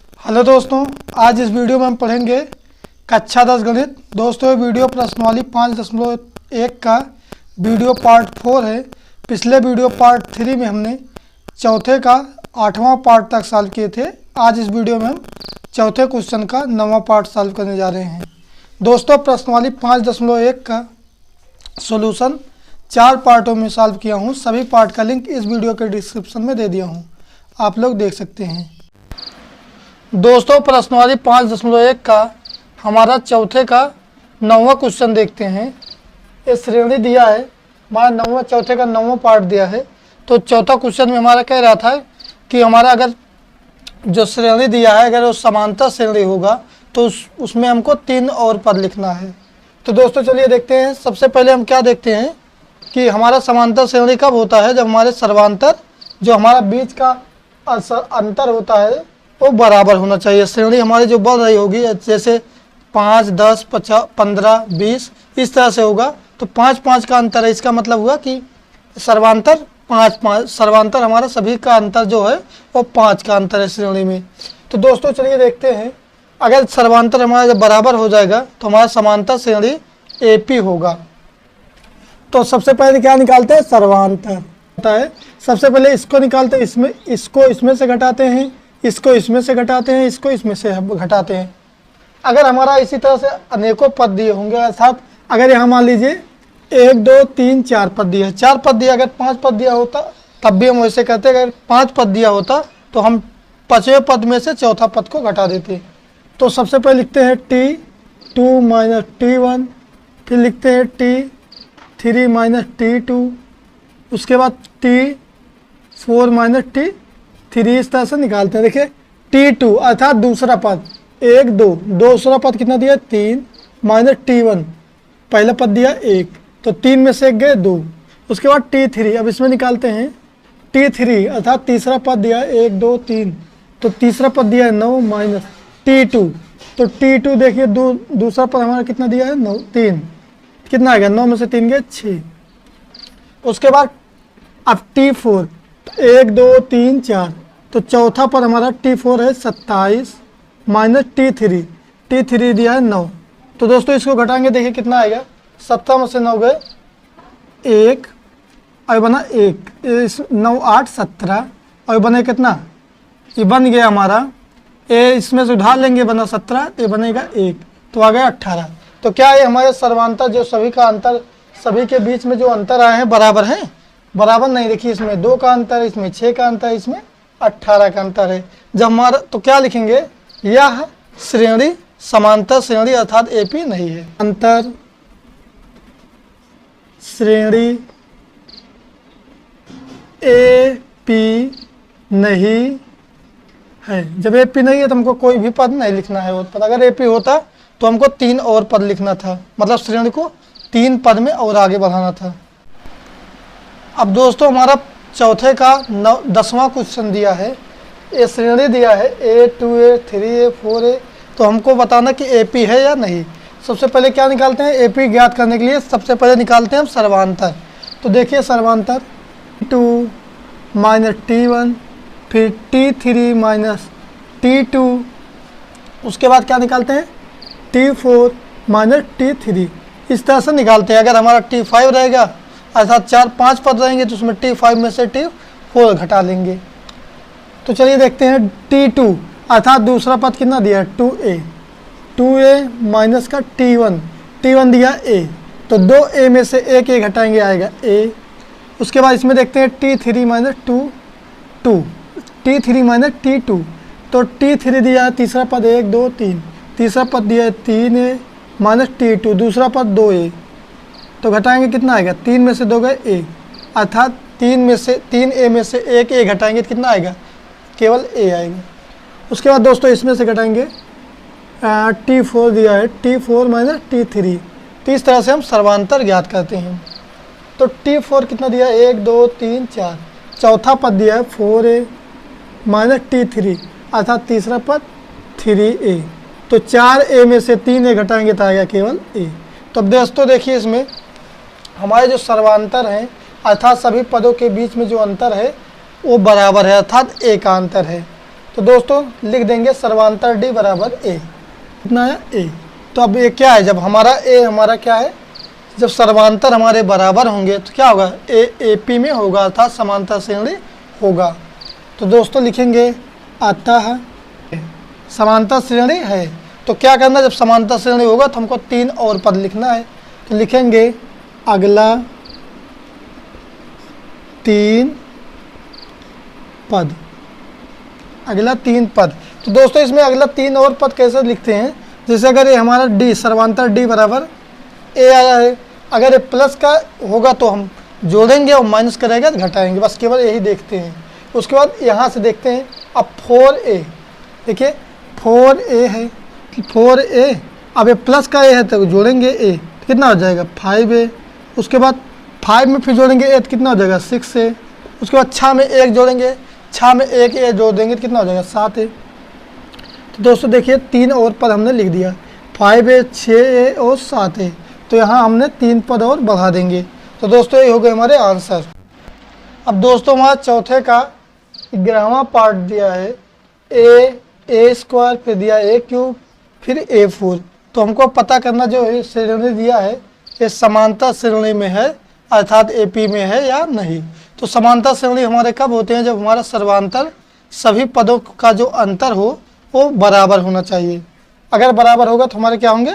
Hello दोस्तों, आज इस वीडियो में हम पढ़ेंगे कक्षा 10 गणित। दोस्तों, ये वीडियो प्रश्नावली 5.1 का वीडियो पार्ट 4 है। पिछले वीडियो पार्ट 3 में हमने चौथे का 8वां पार्ट तक सॉल्व किए थे। आज इस वीडियो में हम चौथे क्वेश्चन का 9वां पार्ट सॉल्व करने जा रहे हैं। दोस्तों, प्रश्नावली 5.1 का सॉल्यूशन 4 पार्टों में सॉल्व किया हूँ। सभी पार्ट का लिंक इस वीडियो के डिस्क्रिप्शन में दे दिया हूँ, आप लोग देख सकते हैं। दोस्तों, प्रश्नावली 5.1 का हमारा चौथे का 9वां क्वेश्चन देखते हैं। ये श्रेणी दिया है, हमारा चौथे का 9वां पार्ट दिया है। तो चौथा क्वेश्चन में हमारा कह रहा था कि हमारा अगर जो श्रेणी दिया है अगर वो समांतर श्रेणी होगा तो उसमें हमको 3 और पद लिखना है। तो दोस्तों चलिए देखते हैं। सबसे पहले हम क्या देखते हैं कि हमारा समांतर श्रेणी कब होता है, जब हमारे सर्वांतर जो हमारा बीच का अंतर होता है वो बराबर होना चाहिए। श्रेणी हमारी जो बढ़ रही होगी, जैसे 5, 10, 15, 20 इस तरह से होगा तो 5-5 का अंतर है। इसका मतलब हुआ कि सर्वांतर 5-5, सर्वांतर हमारा सभी का अंतर जो है वो 5 का अंतर है श्रेणी में। तो दोस्तों चलिए देखते हैं, अगर सर्वांतर हमारा जब बराबर हो जाएगा तो हमारा समांतर श्रेणी AP होगा। तो सबसे पहले क्या निकालते हैं, सर्वांतर होता है। सबसे पहले इसको निकालते हैं, इसको इसमें से घटाते हैं, इसको इसमें से घटाते हैं, इसको इसमें से घटाते हैं। अगर हमारा इसी तरह से अनेकों पद दिए होंगे, अर्थात अगर यहाँ मान लीजिए 1, 2, 3, 4 पद दिए, 4 पद दिया, अगर 5 पद दिया होता तब भी हम वैसे कहते हैं। अगर 5 पद दिया होता तो हम 5वें पद में से चौथा पद को घटा देते। तो सबसे पहले लिखते हैं T2 माइनस T1, फिर लिखते हैं T3 माइनस T2, उसके बाद T4 माइनस T3, इस तरह से निकालते हैं। देखिए T2 अर्थात दूसरा पद 1, 2, दूसरा पद कितना दिया 3 माइनस T1, पहला पद दिया 1, तो 3 में से 1 गए 2। उसके बाद T3, अब इसमें निकालते हैं T3 अर्थात तीसरा पद दिया 1, 2, 3, तो तीसरा पद दिया है 9 माइनस T2, तो T2 देखिए दूसरा पद हमारा कितना दिया है 9, 3 कितना आ गया, 9 में से 3 गए 6। उसके बाद अब T4 1, 2, 3, 4, तो चौथा पद हमारा T4 है 27 माइनस T3 दिया है 9। तो दोस्तों इसको घटाएंगे, देखिए कितना आएगा, 17 में से 9 गए 1 और बना 1, 9, 8, 17 और बने कितना, ये बन गया हमारा, ये इसमें से उधार लेंगे बना 17, ये बनेगा 1, तो आ गया 18। तो क्या है हमारे सर्वांतर जो सभी का अंतर, सभी के बीच में जो अंतर आए हैं बराबर हैं? बराबर नहीं, देखिए इसमें 2 का अंतर है, इसमें 6 का अंतर है, इसमें 18 का अंतर है। जब हमारा तो क्या लिखेंगे, यह श्रेणी समांतर श्रेणी अर्थात AP नहीं है। अंतर श्रेणी AP नहीं है। जब AP नहीं है तो हमको कोई भी पद नहीं लिखना है। और अगर AP होता तो हमको 3 और पद लिखना था, मतलब श्रेणी को 3 पद में और आगे बढ़ाना था। अब दोस्तों हमारा चौथे का 10वां क्वेश्चन दिया है। ये श्रेणी दिया है A, 2A, 3A, 4A, तो हमको बताना कि AP है या नहीं। सबसे पहले क्या निकालते हैं, AP ज्ञात करने के लिए सबसे पहले निकालते हैं हम सर्वांतर। तो देखिए सर्वांतर T2 माइनस T1, फिर T3 माइनस T2, उसके बाद क्या निकालते हैं T4 माइनस T3, इस तरह से निकालते हैं। अगर हमारा T5 रहेगा अर्थात 4-5 पद रहेंगे तो उसमें T5 में से T4 घटा लेंगे। तो चलिए देखते हैं T2 अर्थात दूसरा पद कितना दिया है 2A माइनस का T1 दिया A, तो 2A में से 1 घटाएंगे आएगा A। उसके बाद इसमें देखते हैं T3 minus T3 minus T2, तो T3 दिया है तीसरा पद 1, 2, 3, तीसरा पद दिया है 3A माइनस T2, दूसरा पद 2A, तो घटाएंगे कितना आएगा, 3 में से 2 गए A, अर्थात 3A में से 1 A घटाएंगे तो कितना आएगा, केवल A आएगा। उसके बाद दोस्तों इसमें से घटाएंगे T4 दिया है T4 माइनस T3, तो इस तरह से हम सर्वांतर ज्ञात करते हैं। तो T4 कितना दिया है 1, 2, 3, 4, चौथा पद दिया है 4A माइनस T3 अर्थात तीसरा पद 3A, तो 4A में से 3A घटाएंगे तो आएगा केवल A। तो अब दोस्तों देखिए इसमें हमारे जो सर्वांतर हैं अर्थात सभी पदों के बीच में जो अंतर है वो बराबर है, अर्थात A का अंतर है। तो दोस्तों लिख देंगे सर्वांतर डी बराबर ए। कितना है ए। तो अब ये क्या है, जब हमारा ए हमारा क्या है, जब सर्वांतर हमारे बराबर होंगे तो क्या होगा, ए ए पी में होगा अर्थात समांतर श्रेणी होगा। तो दोस्तों लिखेंगे अतः समांतर श्रेणी है। तो क्या करना, जब समांतर श्रेणी होगा तो हमको 3 और पद लिखना है। तो लिखेंगे अगला 3 पद, अगला 3 पद। तो दोस्तों इसमें अगला 3 और पद कैसे लिखते हैं, जैसे अगर ये हमारा डी सर्वांतर डी बराबर ए आया है, अगर ये प्लस का होगा तो हम जोड़ेंगे और माइनस करेगा तो घटाएंगे, बस केवल यही देखते हैं। उसके बाद यहाँ से देखते हैं अब 4a, देखिए 4a है, 4a, अब ये प्लस का ए है तो जोड़ेंगे ए, तो कितना हो जाएगा 5a। उसके बाद 5 में फिर जोड़ेंगे ए तो कितना हो जाएगा 6a। उसके बाद 6 में 1 जोड़ेंगे, 6 में 1 ए जोड़ देंगे तो कितना हो जाएगा 7a। तो दोस्तों देखिए 3 और पद हमने लिख दिया, 5a, 6a और 7a। तो यहाँ हमने 3 पद और बढ़ा देंगे। तो दोस्तों ये हो गए हमारे आंसर। अब दोस्तों हमारा चौथे का 11वां पार्ट दिया है, ए स्क्वायर, फिर दिया ए क्यूब, फिर a4। तो हमको पता करना जो श्रेणी दिया है ये समांतर श्रेणी में है अर्थात AP में है या नहीं। तो समांतर श्रेणी हमारे कब होते हैं, जब हमारा सर्वांतर सभी पदों का जो अंतर हो वो बराबर होना चाहिए। अगर बराबर होगा तो हमारे क्या होंगे,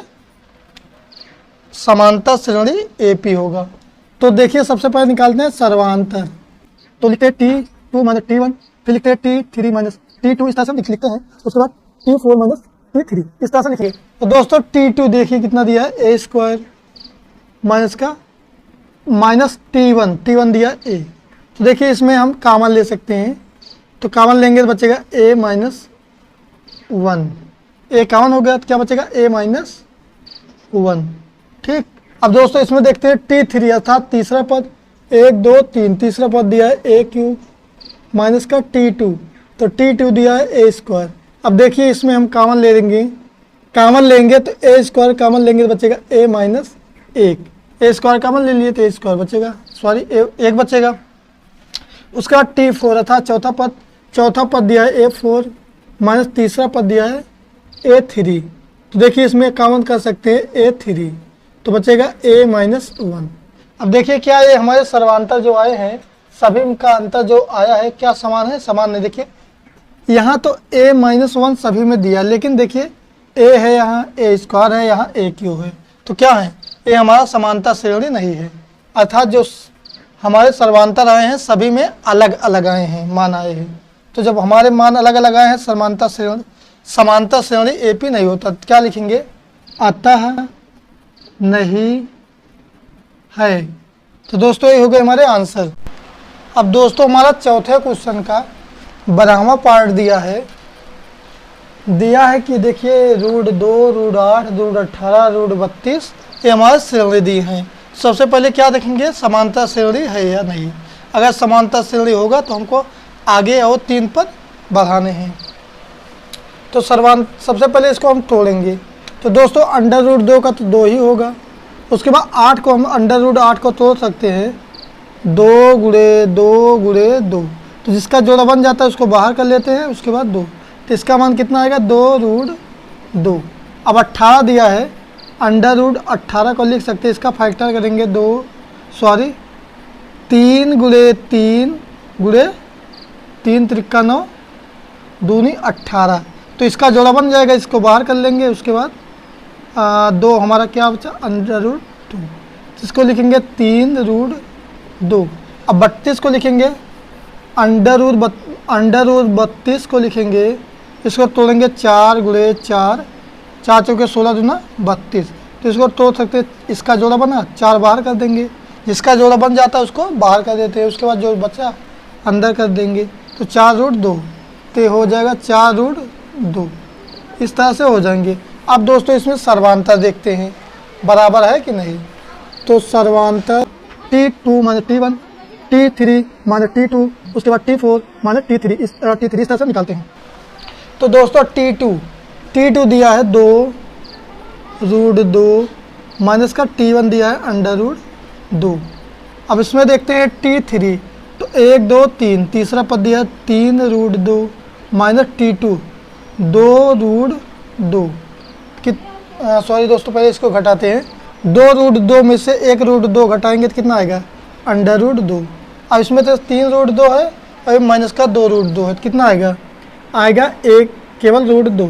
समांतर श्रेणी AP होगा। तो देखिए सबसे पहले निकालते हैं सर्वांतर। तो लिखते हैं T2 माइनस T1, फिर लिखते हैं T3 माइनस T2, इस तरह से लिखते हैं। उसके बाद T4 माइनस T3, इस तरह से लिखिए। तो दोस्तों T2 देखिए कितना दिया है, a स्क्वायर माइनस का माइनस T1 दिया a। तो देखिए इसमें हम कॉमन ले सकते हैं, तो कॉमन लेंगे तो बचेगा a माइनस 1, a कॉमन हो गया तो क्या बचेगा a माइनस 1। ठीक, अब दोस्तों इसमें देखते हैं T3 अर्थात तीसरा पद, 1 2 3, तीसरा पद दिया है a क्यूब माइनस का T2, तो T2 दिया है a स्क्वायर। अब देखिए इसमें हम कॉमन ले लेंगे, कॉमन लेंगे तो a स्क्वायर कॉमन लेंगे तो बचेगा a minus 1, a square common ले लिए तो a स्क्वायर बचेगा, सॉरी 1 बचेगा। उसका T4 अर्थात चौथा पद दिया है a4 माइनस तीसरा पद दिया है a3। तो देखिए इसमें कॉमन कर सकते हैं a3, तो बचेगा a माइनस 1। अब देखिए क्या ये हमारे सर्वांतर जो आए हैं सभी का अंतर जो आया है क्या समान है, समान नहीं। देखिए यहाँ तो a माइनस 1 सभी में दिया, लेकिन देखिए a है यहाँ, a स्क्वायर है यहाँ, a क्यूब है, तो क्या है ये हमारा समांतर श्रेणी नहीं है। अर्थात जो हमारे सर्वांतर आए हैं सभी में अलग अलग आए हैं, मान आए हैं। तो जब हमारे मान अलग अलग आए हैं समांतर श्रेणी AP नहीं होता। क्या लिखेंगे, अतः नहीं है। तो दोस्तों ये हो गए हमारे आंसर। अब दोस्तों हमारा चौथे क्वेश्चन का 12वां पार्ट दिया है कि देखिए √2, √8, √18, √32 ये हमारे श्रेणी दी हैं। सबसे पहले क्या देखेंगे, समांतर श्रेणी है या नहीं। अगर समांतर श्रेणी होगा तो हमको आगे और 3 पद बढ़ाने हैं। तो सबसे पहले इसको हम तोड़ेंगे। तो दोस्तों √2 का तो 2 ही होगा। उसके बाद 8 को हम √8 को तोड़ सकते हैं, 2 गुणे 2 गुणे 2, तो जिसका जोड़ा बन जाता है उसको बाहर कर लेते हैं। उसके बाद 2, तो इसका मान कितना आएगा 2√2। अब 18 दिया है, √18 को लिख सकते हैं, इसका फैक्टर करेंगे 3 गुणे 3 गुणे 3 त्रिका 9 दूनी 18, तो इसका जोड़ा बन जाएगा, इसको बाहर कर लेंगे। उसके बाद 2 हमारा क्या बचा √2, इसको लिखेंगे 3√2। अब 32 को लिखेंगे √32 को लिखेंगे, इसको तोड़ेंगे 4 गुणे 4, 4 चौके 16 दूना 32, तो इसको तोड़ सकते हैं। इसका जोड़ा बना 4 बाहर कर देंगे, जिसका जोड़ा बन जाता है उसको बाहर कर देते हैं। उसके बाद जो बचा अंदर कर देंगे, तो 4√2 तो हो जाएगा 4√2, इस तरह से हो जाएंगे। अब दोस्तों इसमें सर्वांतर देखते हैं बराबर है कि नहीं। तो सर्वांतर T2 minus T1, T3 minus T2, उसके बाद T4 माइनस T3, इस तरह से निकालते हैं। तो दोस्तों T2 दिया है 2√2 माइनस का T1 दिया है √2। अब इसमें देखते हैं T3, तो 1 2 3, तीसरा पद दिया है 3√2 माइनस T2 2√2 कित सॉरी दोस्तों, पहले इसको घटाते हैं। 2√2 में से 1√2 घटाएंगे तो कितना आएगा? √2। अब इसमें तो 3√2 है और माइनस का 2√2 है तो कितना आएगा? आएगा एक केवल √2।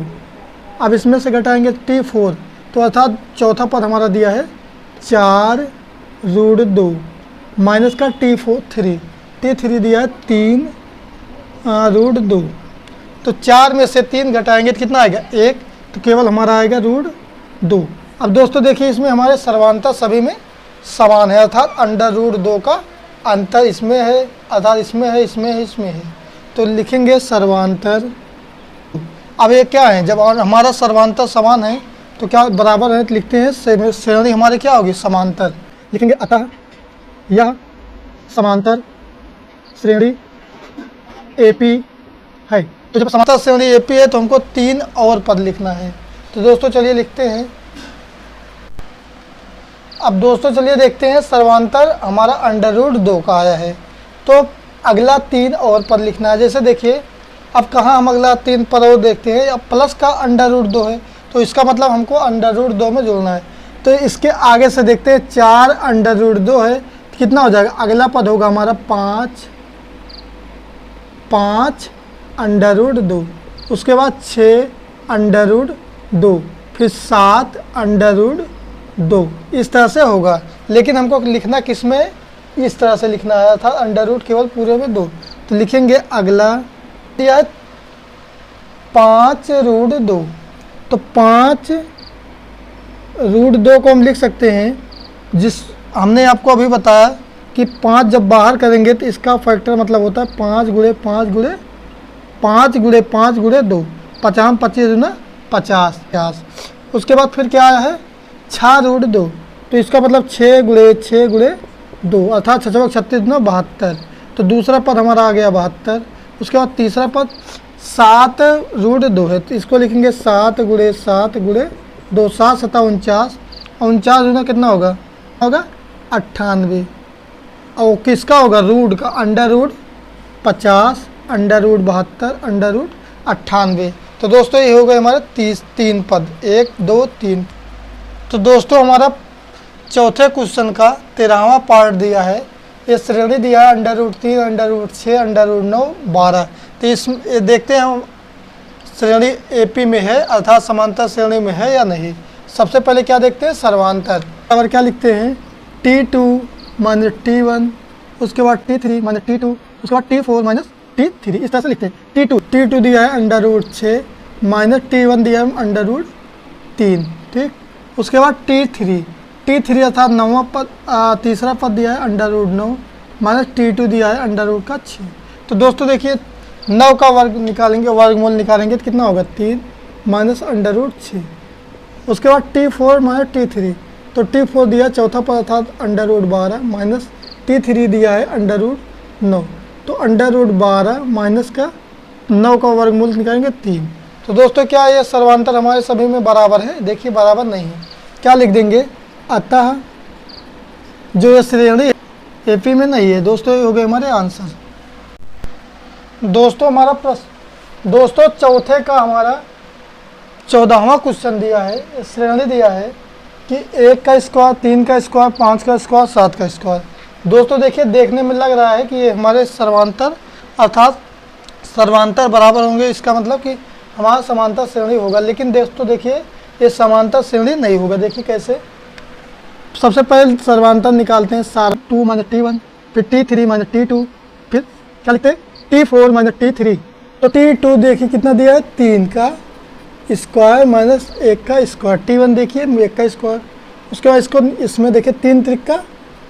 अब इसमें से घटाएंगे T4, तो अर्थात चौथा पद हमारा दिया है 4√2 माइनस का T3 दिया है 3√2। तो 4 में से 3 घटाएंगे तो कितना आएगा? 1, तो केवल हमारा आएगा √2। अब दोस्तों देखिए, इसमें हमारे सर्वांतर सभी में समान है, अर्थात √2 का अंतर इसमें है, अर्थात इसमें है, इसमें है, इसमें है। तो लिखेंगे सर्वांतर। अब ये क्या है? जब हमारा सर्वांतर समान है तो क्या बराबर है? तो लिखते हैं श्रेणी हमारी क्या होगी? समांतर। लिखेंगे अतः यह समांतर श्रेणी AP है। तो जब समांतर श्रेणी AP है तो हमको 3 और पद लिखना है। तो दोस्तों चलिए लिखते हैं। अब दोस्तों चलिए देखते हैं, सर्वांतर हमारा √2 का आया है तो अगला 3 और पद लिखना है। जैसे देखिए, अब कहाँ हम अगला 3 पद और देखते हैं। अब प्लस का √2 है तो इसका मतलब हमको √2 में जोड़ना है। तो इसके आगे से देखते हैं, 4 √2 है तो कितना हो जाएगा? अगला पद होगा हमारा 5 √2, उसके बाद 6 √2, फिर 7 √2, इस तरह से होगा। लेकिन हमको लिखना किस में? इस तरह से लिखना आया था, √ केवल पूरे में 2। तो लिखेंगे अगला दिया है 5√2, तो 5√2 को हम लिख सकते हैं, जिस हमने आपको अभी बताया कि 5 जब बाहर करेंगे तो इसका फैक्टर मतलब होता है 5 × 5 × 5 × 5 × 2, 50 25 × 50। उसके बाद फिर क्या आया है? 6√2, तो इसका मतलब 6 × 6 × 2, अर्थात 6 36 × 72। तो दूसरा पद हमारा आ गया 72। उसके बाद तीसरा पद 7√2 है तो इसको लिखेंगे 7 × 7 × 2, 7 7 49, 49 कितना होगा? 98। और किसका होगा? रूट का, √50, √72, √98। तो दोस्तों ये हो गए हमारे 3 पद, 1 2 3। तो दोस्तों हमारा चौथे क्वेश्चन का 13वां पार्ट दिया है। ये श्रेणी दिया है √3, √6, √9, 12। तो इस देखते हैं हम श्रेणी AP में है, अर्थात समांतर श्रेणी में है या नहीं। सबसे पहले क्या देखते हैं? सर्वांतर। और क्या लिखते हैं? T2 - T1, उसके बाद T3 - T2, उसके बाद T4 - T3, इस तरह से लिखते हैं। T2 दिया है √6 माइनस T1 दिया है √3, ठीक। उसके बाद T3 अर्थात 9वां पद, तीसरा पद दिया है √9 माइनस T2 दिया है √6। तो दोस्तों देखिए, 9 का वर्ग निकालेंगे, वर्गमूल निकालेंगे तो कितना होगा? 3 माइनस √6। उसके बाद T4 माइनस T3, तो T4 दिया चौथा पद अर्थात √12 माइनस T3 दिया है √9, तो √12 माइनस का 9 का वर्गमूल निकालेंगे 3। तो दोस्तों क्या ये सर्वांतर हमारे सभी में बराबर है? देखिए बराबर नहीं है। क्या लिख देंगे? अतः जो ये श्रेणी AP में नहीं है। दोस्तों ये हो गए हमारे आंसर। दोस्तों हमारा प्रश्न, दोस्तों चौथे का हमारा 14वां क्वेश्चन दिया है। श्रेणी दिया है कि 1 का स्क्वायर, 3 का स्क्वायर, 5 का स्क्वायर, 7 का स्क्वायर। दोस्तों देखिए, देखने में लग रहा है कि ये हमारे सर्वांतर अर्थात सर्वांतर बराबर होंगे, इसका मतलब कि हमारा समांतर श्रेणी होगा। लेकिन दोस्तों देखिए, ये समांतर श्रेणी नहीं होगा। देखिए कैसे? सबसे पहले सर्वांतर निकालते हैं। 2 - T1, फिर T3 - T2, फिर क्या लिखते हैं? T4 - T3। तो T2 देखिए कितना दिया है? 3 का स्क्वायर माइनस 1 का स्क्वायर। T1 देखिए 1 का स्क्वायर। उसके बाद इसको इसमें देखिए 3 त्रिक का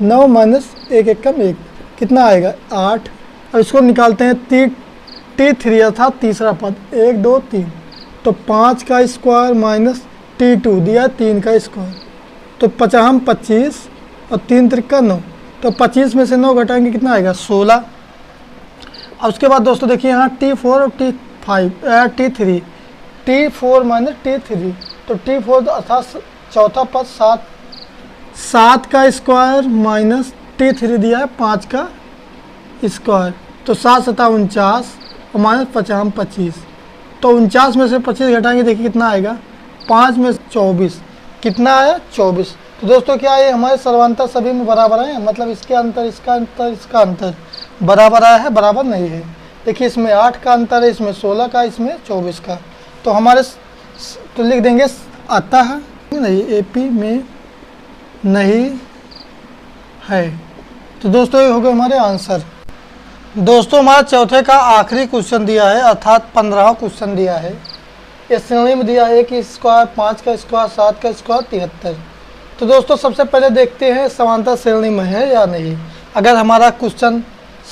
9 माइनस 1 1 का 1, कितना आएगा? 8। अब इसको निकालते हैं T3 अर्थात तीसरा पद, 1 2 3, तो 5 का स्क्वायर माइनस T2 दिया 3 का स्क्वायर, तो 50 25 और 3 त्रिक का 9, तो 25 में से 9 घटाएंगे कितना आएगा? 16। अब उसके बाद दोस्तों देखिए यहाँ T4 और T3, T4 माइनस T3, तो T4 अर्थात चौथा पद 7 का स्क्वायर माइनस T3 दिया है 5 का स्क्वायर, तो 7 7 49 और माइनस 50 25। तो 49 में से 25 घटाएंगे, देखिए कितना आएगा, 5 में 24, कितना आया 24। तो दोस्तों क्या ये हमारे सर्वांतर सभी में बराबर है, मतलब इसके अंतर इसका अंतर इसका अंतर बराबर आया है, बराबर नहीं है। देखिए इसमें 8 का अंतर है, इसमें 16 का, इसमें 24 का। तो हमारे तो लिख देंगे अतः नहीं एपी में नहीं है। तो दोस्तों ये हो गए हमारे आंसर। दोस्तों हमारा चौथे का आखिरी क्वेश्चन दिया है, अर्थात 15वां क्वेश्चन दिया है। इस श्रेणी में दिया है कि स्क्वायर 5 का स्क्वायर 7 का स्क्वायर 73। तो दोस्तों सबसे पहले देखते हैं समांतर श्रेणी में है या नहीं। अगर हमारा क्वेश्चन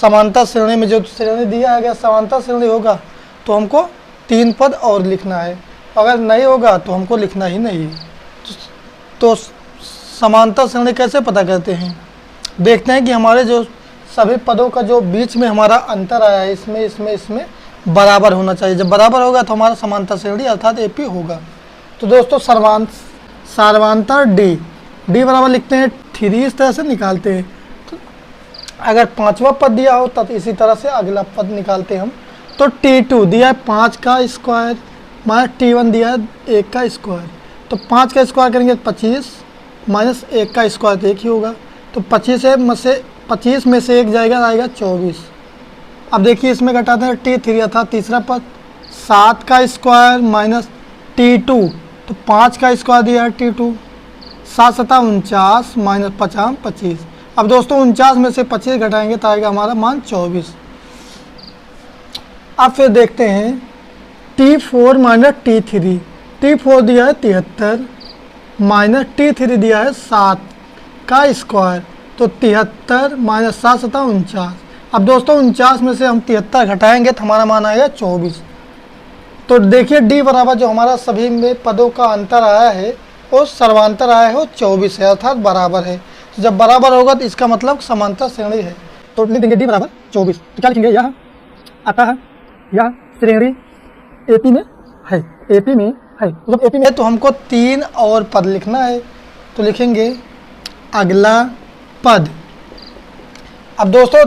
समांतर श्रेणी में, जो श्रेणी दिया है अगर समांतर श्रेणी होगा तो हमको 3 पद और लिखना है, अगर नहीं होगा तो हमको लिखना ही नहीं। तो समांतर श्रेणी कैसे पता करते हैं, देखते हैं कि हमारे जो सभी पदों का जो बीच में हमारा अंतर आया है, इसमें इसमें इसमें बराबर होना चाहिए। जब बराबर होगा तो हमारा समांतर श्रेणी अर्थात एपी होगा। तो दोस्तों सर्वांतर डी बराबर लिखते हैं 3, इस तरह से निकालते हैं। तो अगर 5वां पद दिया हो तब इसी तरह से अगला पद निकालते हैं हम। तो T2 दिया है 5 का स्क्वायर माइनस T1 दिया है 1 का स्क्वायर। तो 5 का स्क्वायर करेंगे 25 माइनस 1 का स्क्वायर तो 1 ही होगा। तो 25 में से 1 जाएगा, आएगा 24। अब देखिए इसमें घटाते हैं T3 अर्थात तीसरा पद, 7 का स्क्वायर माइनस T2, तो 5 का स्क्वायर दिया है T2, 7 7 49 माइनस 50 25। अब दोस्तों 49 में से 25 घटाएंगे तो आएगा हमारा मान 24। अब फिर देखते हैं T4 माइनस T3, T4 दिया है 73 माइनस T3 दिया है 7 का स्क्वायर, तो 73 माइनस 7 7 49। अब दोस्तों 49 में से हम 73 घटाएंगे तो हमारा मान आएगा 24। तो देखिए डी बराबर जो हमारा सभी में पदों का अंतर आया है और सर्वांतर आया है वो 24 है, अर्थात बराबर है। तो जब बराबर होगा तो इसका मतलब समांतर श्रेणी है। तो लिख देंगे डी बराबर 24। तो क्या लिखेंगे, यह अतः यह श्रेणी एपी में है, एपी में है। तो जब एपी में है तो हमको 3 और पद लिखना है। तो लिखेंगे अगला पद। अब दोस्तों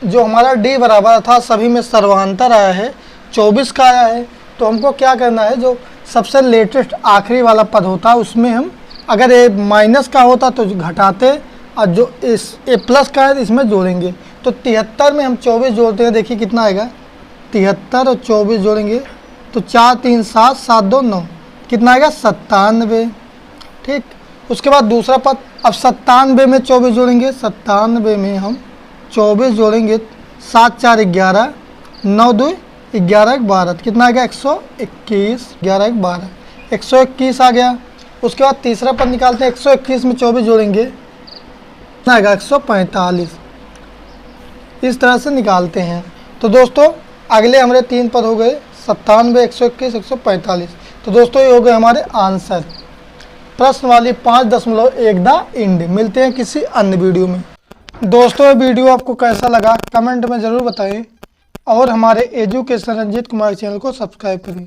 जो हमारा डी बराबर अर्थात सभी में सर्वांतर आया है 24 का आया है, तो हमको क्या करना है, जो सबसे लेटेस्ट आखिरी वाला पद होता है उसमें हम अगर ए माइनस का होता तो घटाते, और जो इस ए प्लस का है इसमें जोड़ेंगे। तो 73 में हम 24 जोड़ते हैं, देखिए कितना आएगा, 73 और 24 जोड़ेंगे तो 4 3 7 7 2 9, कितना आएगा 97। ठीक, उसके बाद दूसरा पद, अब 97 में 24 जोड़ेंगे, 97 में हम 24 जोड़ेंगे, 7 4 11 9 2 11 1 12, कितना आ गया 121, 11 1 12, 121 आ गया। उसके बाद तीसरा पद निकालते हैं, 121 में 24 जोड़ेंगे, कितना आएगा 145। इस तरह से निकालते हैं। तो दोस्तों अगले हमारे 3 पद हो गए 97, 121, 145। तो दोस्तों ये हो गए हमारे आंसर। प्रश्न वाली 5.1 द एंड। मिलते हैं किसी अन्य वीडियो में। दोस्तों ये वीडियो आपको कैसा लगा कमेंट में ज़रूर बताएं और हमारे एजुकेशन रंजीत कुमार चैनल को सब्सक्राइब करें।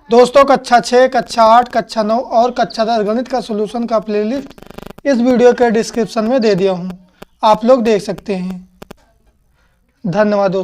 दोस्तों कक्षा 6, कक्षा 8, कक्षा 9 और कक्षा 10 गणित का सॉल्यूशन का प्लेलिस्ट इस वीडियो के डिस्क्रिप्शन में दे दिया हूँ, आप लोग देख सकते हैं। धन्यवाद दोस्तों।